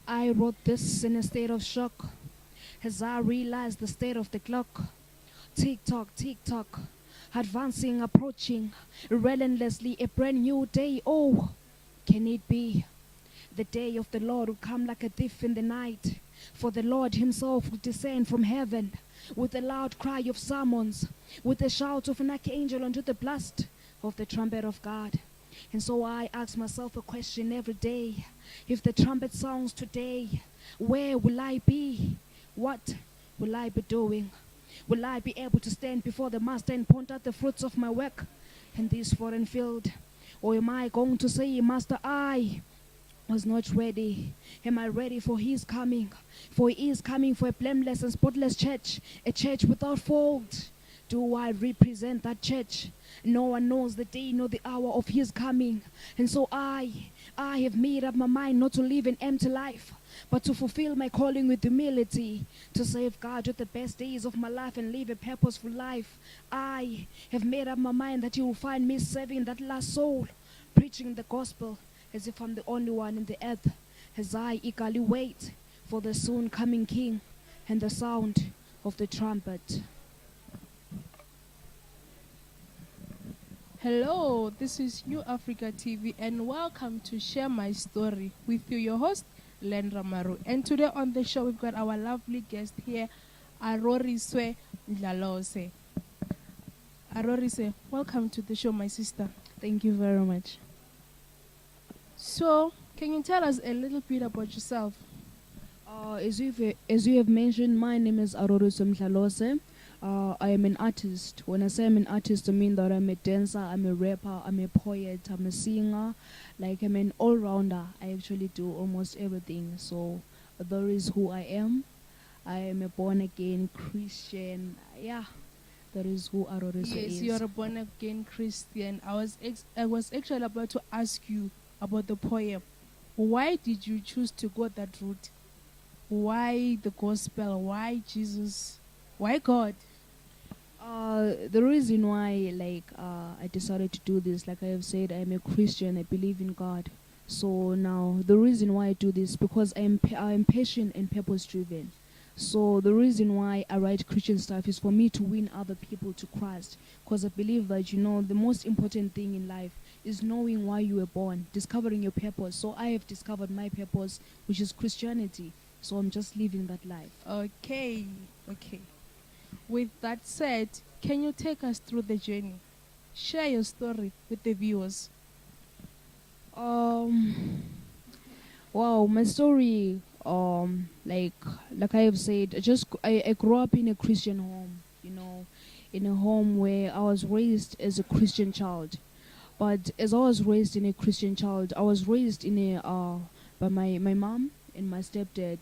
I wrote this in a state of shock as I realized the state of the clock. Tick tock, advancing, approaching, relentlessly a brand new day. Oh, can it be? The day of the Lord will come like a thief in the night. For the Lord himself will descend from heaven with a loud cry of summons, with a shout of an archangel unto the blast of the trumpet of God. And so I ask myself a question every day. If the trumpet sounds today, where will I be? What will I be doing? Will I be able to stand before the master and point out the fruits of my work in this foreign field? Or am I going to say, Master, I was not ready. Am I ready for his coming? For he is coming for a blameless and spotless church, a church without fault. Do I represent that church? No one knows the day nor the hour of his coming. And so I have made up my mind not to live an empty life, but to fulfill my calling with humility, to safeguard with the best days of my life and live a purposeful life. I have made up my mind that you will find me serving that last soul, preaching the gospel as if I'm the only one in the earth, as I eagerly wait for the soon coming King and the sound of the trumpet. Hello, this is New Africa TV and welcome to Share My Story with you, your host, Lendra Maru. And today on the show, we've got our lovely guest here, Arorisoe. Arorisoe, welcome to the show, my sister. Thank you very much. So, can you tell us a little bit about yourself? As you have mentioned, my name is Arorisoe. I am an artist. When I say I'm an artist, I mean that I'm a dancer, I'm a rapper, I'm a poet, I'm a singer. Like, I'm an all-rounder. I actually do almost everything. So that is who I am. I am a born-again Christian. Yeah, that is who Arorisoe is. Yes, you're a born-again Christian. I was actually about to ask you about the poem. Why did you choose to go that route? Why the gospel? Why Jesus? Why God? The reason why, I decided to do this, like I have said, I'm a Christian. I believe in God. So now, the reason why I do this, because I'm patient and purpose-driven. So the reason why I write Christian stuff is for me to win other people to Christ. Because I believe that, the most important thing in life is knowing why you were born, discovering your purpose. So I have discovered my purpose, which is Christianity. So I'm just living that life. Okay. With that said, can you take us through the journey? Share your story with the viewers. Wow, my story, like I have said, I grew up in a Christian home, in a home where I was raised as a Christian child. But as I was raised in a Christian child, I was raised by my mom and my stepdad.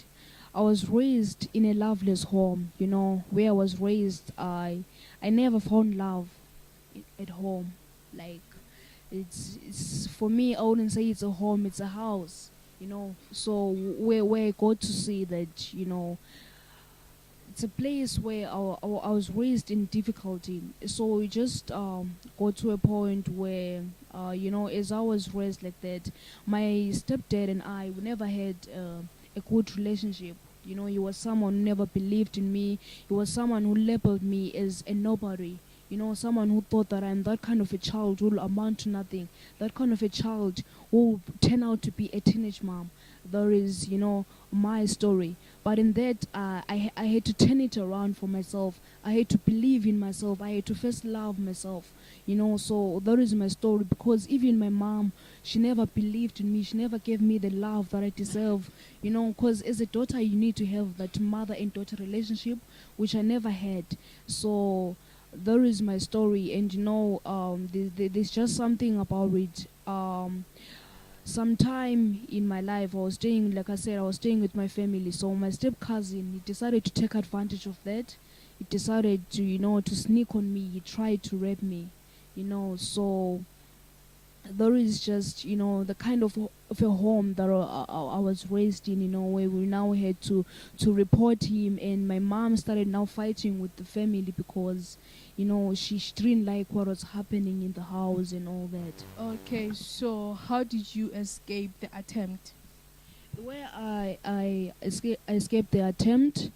I was raised in a loveless home, where I was raised. I never found love at home. Like, it's for me, I wouldn't say it's a home, it's a house, So where I got to see that, it's a place where I was raised in difficulty. So we just got to a point where, as I was raised like that, my stepdad and we never had a good relationship. He was someone who never believed in me. He was someone who labeled me as a nobody. Someone who thought that I'm that kind of a child who will amount to nothing. That kind of a child who will turn out to be a teenage mom. That is, my story. But in that, I had to turn it around for myself. I had to believe in myself. I had to first love myself. So that is my story. Because even my mom, she never believed in me. She never gave me the love that I deserve. Because as a daughter, you need to have that mother and daughter relationship, which I never had. So that is my story. And there's just something about it. Sometime in my life, I was staying with my family. So my step cousin, he decided to take advantage of that. He decided to sneak on me. He tried to rape me, So there is just, the kind of a home that I was raised in, where we now had to report him. And my mom started now fighting with the family because, she didn't like what was happening in the house and all that. Okay, so how did you escape the attempt? Where I escaped the attempt.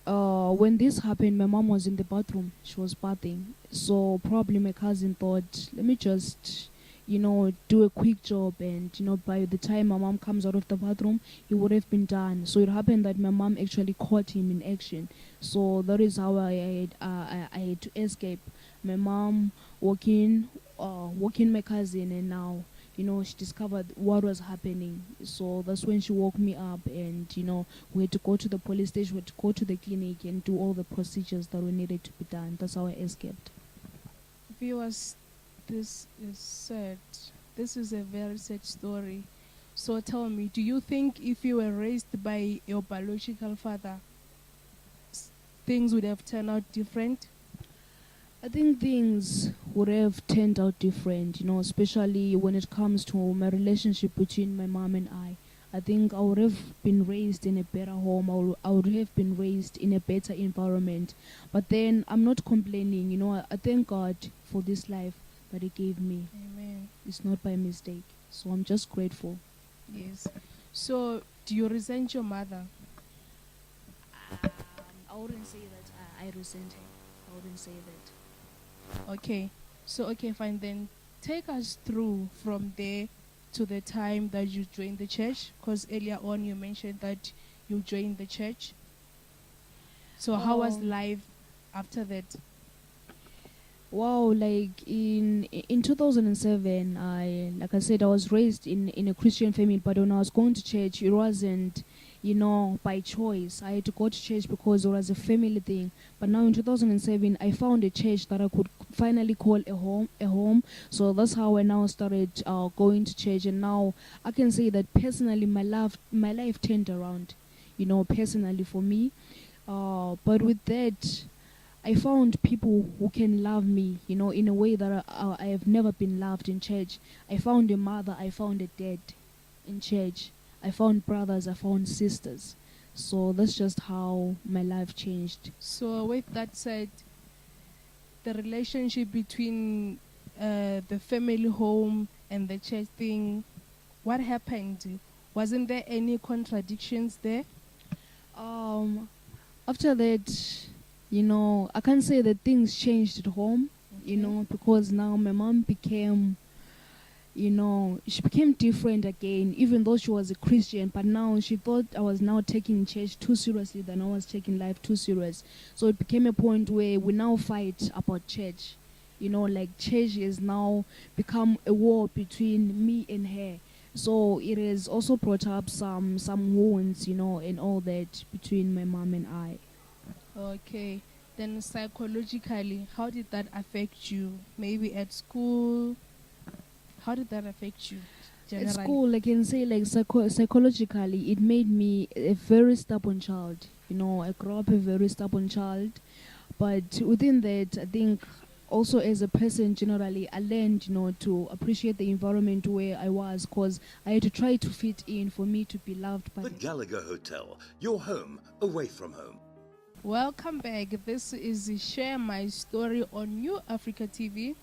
When this happened, my mom was in the bathroom. She was bathing. So probably my cousin thought, let me just, do a quick job. And, by the time my mom comes out of the bathroom, it would have been done. So it happened that my mom actually caught him in action. So that is how I had to escape. My mom walking my cousin, and now she discovered what was happening. So that's when she woke me up, and we had to go to the police station, we had to go to the clinic and do all the procedures that were needed to be done. That's how I escaped. Viewers, this is sad. This is a very sad story. So tell me, do you think if you were raised by your biological father, things would have turned out different? I think things would have turned out different, especially when it comes to my relationship between my mom and I. I think I would have been raised in a better home. I would have been raised in a better environment. But then I'm not complaining, I thank God for this life that He gave me. Amen. It's not by mistake. So I'm just grateful. Yes. So, do you resent your mother? I wouldn't say that I resent her. I wouldn't say that. Okay. So, okay, fine. Then take us through from there to the time that you joined the church. Because earlier on you mentioned that you joined the church. So, how was life after that? Wow, like in 2007, like I said, I was raised in a Christian family, but when I was going to church, it wasn't, by choice. I had to go to church because it was a family thing. But now in 2007, I found a church that I could finally call a home. So that's how I now started going to church, and now I can say that personally, my life turned around, personally for me. But with that, I found people who can love me, in a way that I have never been loved in church. I found a mother, I found a dad in church. I found brothers, I found sisters. So that's just how my life changed. So, with that said, the relationship between the family home and the church thing, what happened? Wasn't there any contradictions there? After that, I can't say that things changed at home, Okay. because now my mom became, she became different again, even though she was a Christian, but now she thought I was now taking church too seriously than I was taking life too serious. So it became a point where we now fight about church. Like church has now become a war between me and her. So it has also brought up some wounds, and all that between my mom and I. Okay. Then psychologically, how did that affect you? Maybe at school, how did that affect you At generally? school, I can say, like, psychologically, it made me a very stubborn child. I grew up a very stubborn child. But within that, I think also as a person generally, I learned, to appreciate the environment where I was, because I had to try to fit in for me to be loved by The Gallagher Hotel, your home away from home. Welcome back. This is Share My Story on New Africa TV.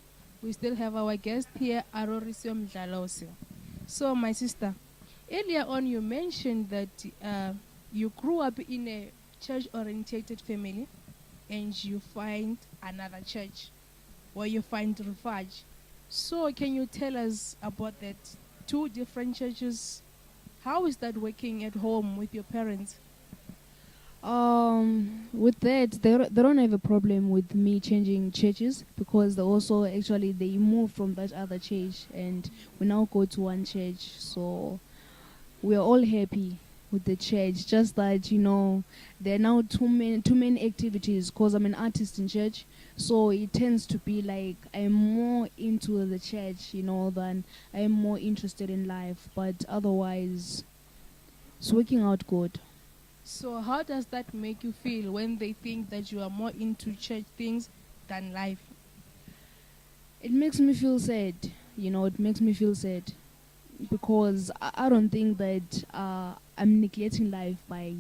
We still have our guest here, Arorisoe. So, my sister, earlier on you mentioned that you grew up in a church-orientated family and you find another church where you find refuge. So, can you tell us about that? Two different churches. How is that working at home with your parents? With that, they don't have a problem with me changing churches, because they also actually they moved from that other church and we now go to one church. So we are all happy with the church. Just that, there are now too many activities, because I'm an artist in church. So it tends to be like I'm more into the church, than I'm more interested in life. But otherwise, it's working out good. So how does that make you feel when they think that you are more into church things than life? It makes me feel sad. It makes me feel sad, because I don't think that I'm neglecting life by,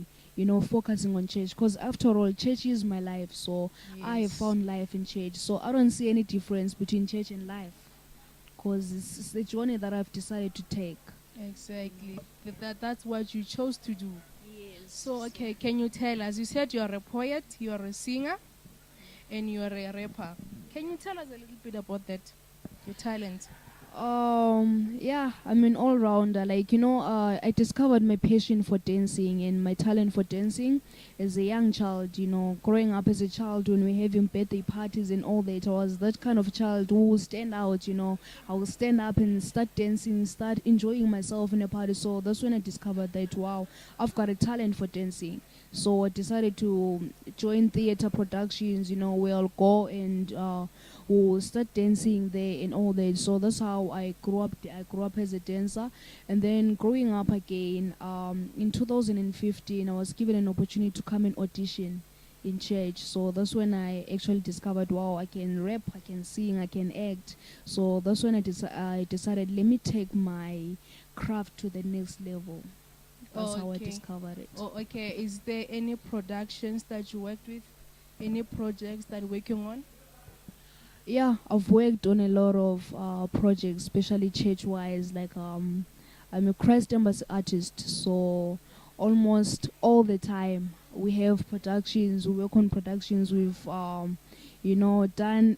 focusing on church. Because after all, church is my life. So I have found life in church. So I don't see any difference between church and life, because it's a journey that I've decided to take. Exactly. That's what you chose to do. Yes. So, okay, can you tell us? You said you're a poet, you're a singer, and you're a rapper. Can you tell us a little bit about that? Your talent. Yeah, I'm an all-rounder. Like, I discovered my passion for dancing and my talent for dancing as a young child. Growing up as a child, when we're having birthday parties and all that, I was that kind of child who will stand out. I will stand up and start dancing, start enjoying myself in a party. So that's when I discovered that, wow, I've got a talent for dancing. So I decided to join theater productions, where I'll go and will start dancing there and all that. So that's how I grew up. I grew up as a dancer, and then growing up again. In 2015, I was given an opportunity to come and audition in church. So that's when I actually discovered, wow, I can rap, I can sing, I can act. So that's when I decided, let me take my craft to the next level. That's how I Okay. discovered it. Oh, okay. Is there any productions that you worked with? Any projects that you're working on? Yeah, I've worked on a lot of projects, especially church-wise. Like, I'm a Christ Embassy artist, so almost all the time we have productions. We work on productions. We've, done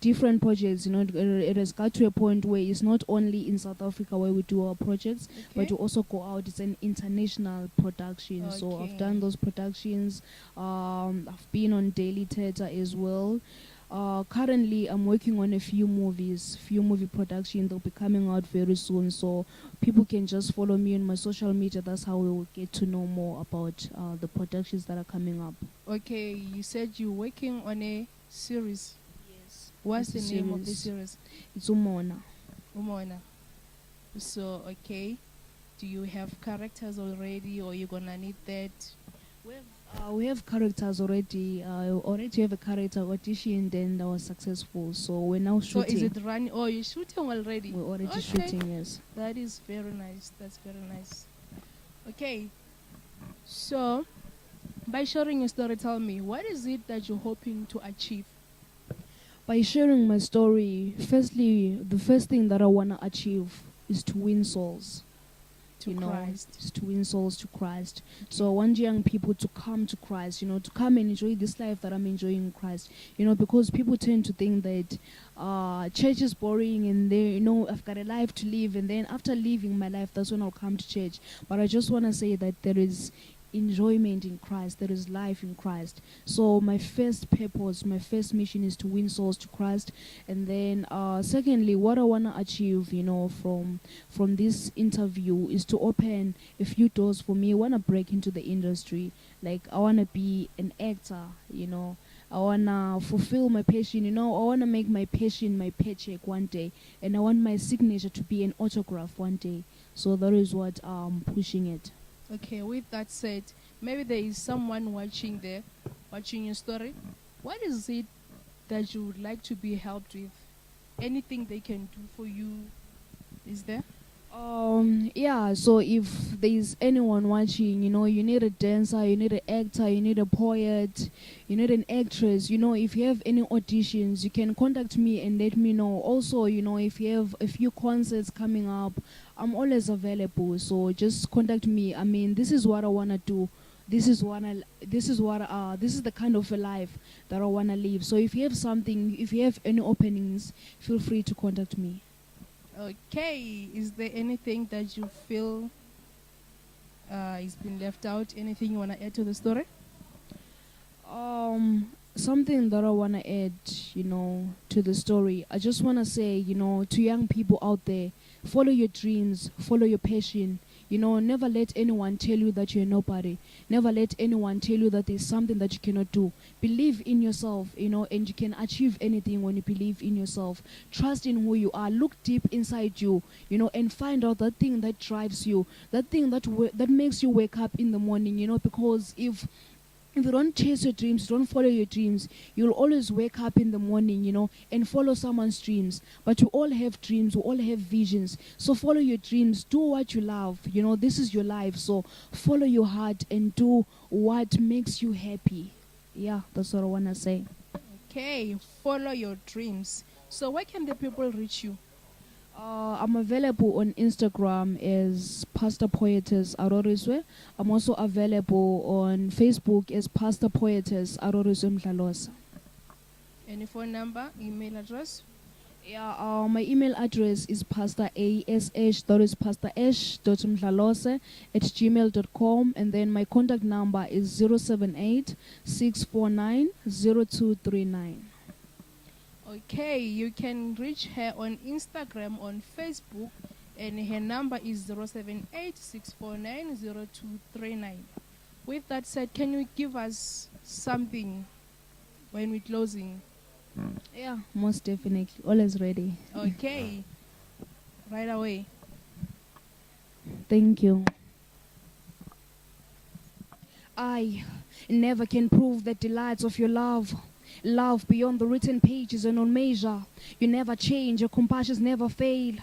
different projects. It has got to a point where it's not only in South Africa where we do our projects, but we also go out. It's an international production. So I've Okay. done those productions. I've been on daily theater as well. Currently, I'm working on a few movie production. They'll be coming out very soon, so people can just follow me on my social media. That's how we will get to know more about the productions that are coming up. Okay, you said you're working on a series. Yes. What's the It's a name of the series. series? It's Umona. Umona. So, okay. Do you have characters already, or you gonna need that? We have characters already. I already have a character auditioned and I was successful. So we're now So shooting. is it running? Oh, you're shooting already. We're already Okay. shooting, yes. That is very nice. That's very nice. Okay. So, by sharing your story, tell me, what is it that you're hoping to achieve? By sharing my story, firstly, the first thing that I want to achieve is to win souls. To Christ. Is to win souls to Christ. So I want young people to come to Christ, to come and enjoy this life that I'm enjoying in Christ. Because people tend to think that church is boring and I've got a life to live, and then after living my life, that's when I'll come to church. But I just want to say that there is enjoyment in Christ, there is life in Christ. So my first purpose, my first mission is to win souls to Christ. And then secondly, what I want to achieve, from this interview is to open a few doors for me. I want to break into the industry. Like, I want to be an actor, I want to fulfill my passion, I want to make my passion my paycheck one day, and I want my signature to be an autograph one day. So that is what I'm pushing it. Okay, with that said, maybe there is someone watching there, watching your story. What is it that you would like to be helped with? Anything they can do for you? Is there? Yeah, so if there's anyone watching, you need a dancer, you need an actor, you need a poet, you need an actress, if you have any auditions, you can contact me and let me know. Also, if you have a few concerts coming up, I'm always available. So just contact me. I mean, this is what I want to do. This is the kind of a life that I want to live. So if you have something, if you have any openings, feel free to contact me. Okay, is there anything that you feel is been left out? Anything you want to add to the story? Something that I want to add, to the story. I just want to say, to young people out there, follow your dreams, follow your passion. Never let anyone tell you that you're nobody. Never let anyone tell you that there's something that you cannot do. Believe in yourself, and you can achieve anything when you believe in yourself. Trust in who you are. Look deep inside you, and find out that thing that drives you, that thing that makes you wake up in the morning, because if you don't chase your dreams, don't follow your dreams, you'll always wake up in the morning, and follow someone's dreams. But we all have dreams, we all have visions. So follow your dreams, do what you love. This is your life. So follow your heart and do what makes you happy. Yeah, that's what I want to say. Okay, follow your dreams. So where can the people reach you? I'm available on Instagram as Pastor Poetess Arorisoe. I'm also available on Facebook as Pastor Poetess Arorisoe Mdlalosa. Any phone number, email address? Yeah, my email address is pastorash.mdlalose@gmail.com, and then my contact number is 078 649 0239. Okay, you can reach her on Instagram, on Facebook, and her number is 078-649-0239. With that said, can you give us something when we're closing? Yeah, most definitely. Always ready. Okay, right away. Thank you. I never can prove the delights of your love. Love beyond the written pages and on measure. You never change, your compassions never fail.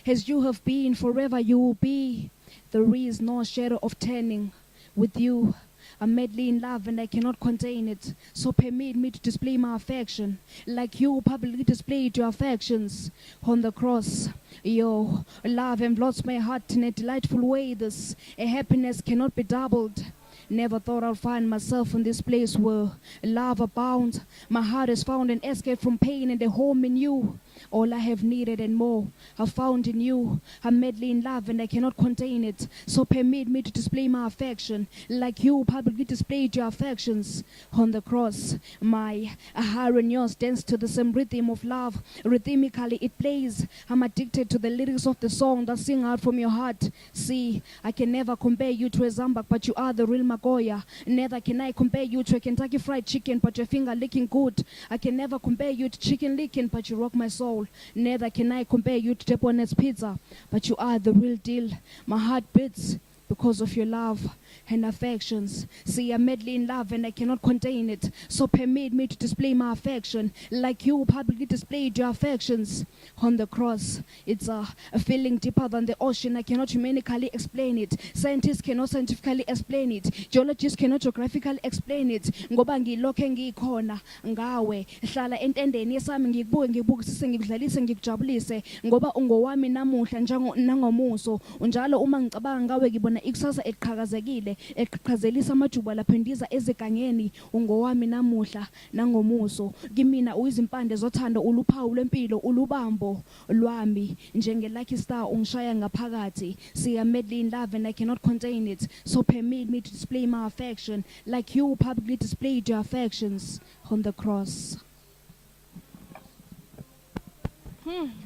As you have been, forever you will be. There is no shadow of turning. With you, I'm madly in love and I cannot contain it. So permit me to display my affection, like you publicly displayed your affections on the cross. Your love envelopes my heart in a delightful way. This a happiness cannot be doubled. Never thought I'd find myself in this place where love abounds. My heart has found an escape from pain and a home in you. All I have needed and more I've found in you. I'm madly in love and I cannot contain it. So permit me to display my affection, like you publicly displayed your affections on the cross. My heart and yours dance to the same rhythm of love. Rhythmically it plays. I'm addicted to the lyrics of the song that sing out from your heart. See, I can never compare you to a Zambak, but you are the real Magoya. Neither can I compare you to a Kentucky Fried Chicken, but your finger licking good. I can never compare you to chicken licking, but you rock my soul. Neither can I compare you to Deponet's Pizza, but you are the real deal. My heart beats because of your love and affections. See, I'm madly in love and I cannot contain it. So permit me to display my affection, like you publicly displayed your affections on the cross. It's a feeling deeper than the ocean. I cannot humanically explain it. Scientists cannot scientifically explain it. Geologists cannot geographically explain it. Ngoba ngilokhe ngikhona ngawe. Hlala entendeni yesami ngikubukisise ngikudlalise ngikujabulise ngoba ungowami namuhla nangomuso. Unjalo uma ngicabanga ngawe ngibona ikusasa eliqhakazekile eqhaqhazelisa amajuba laphendiza ezegangeni. Ungowami namuhla nangomuso. Kimina uyizimpande zothando, uluphawu lwempilo, ulubambo lwami. Njenge lucky star ungishaya ngaphakathi. See, I'm madly in love and I cannot contain it. So permit me to display my affection, like you publicly displayed your affections on the cross.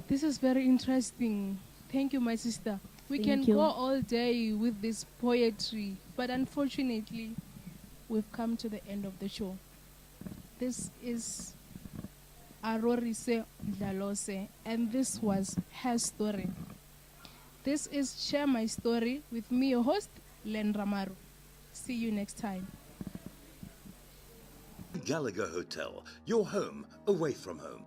This is very interesting. Thank you, my sister. We can go all day with this poetry, but unfortunately, we've come to the end of the show. This is Arorisoe Mdlalose, and this was her story. This is Share My Story with me, your host, Len Ramaru. See you next time. Gallagher Hotel, your home away from home.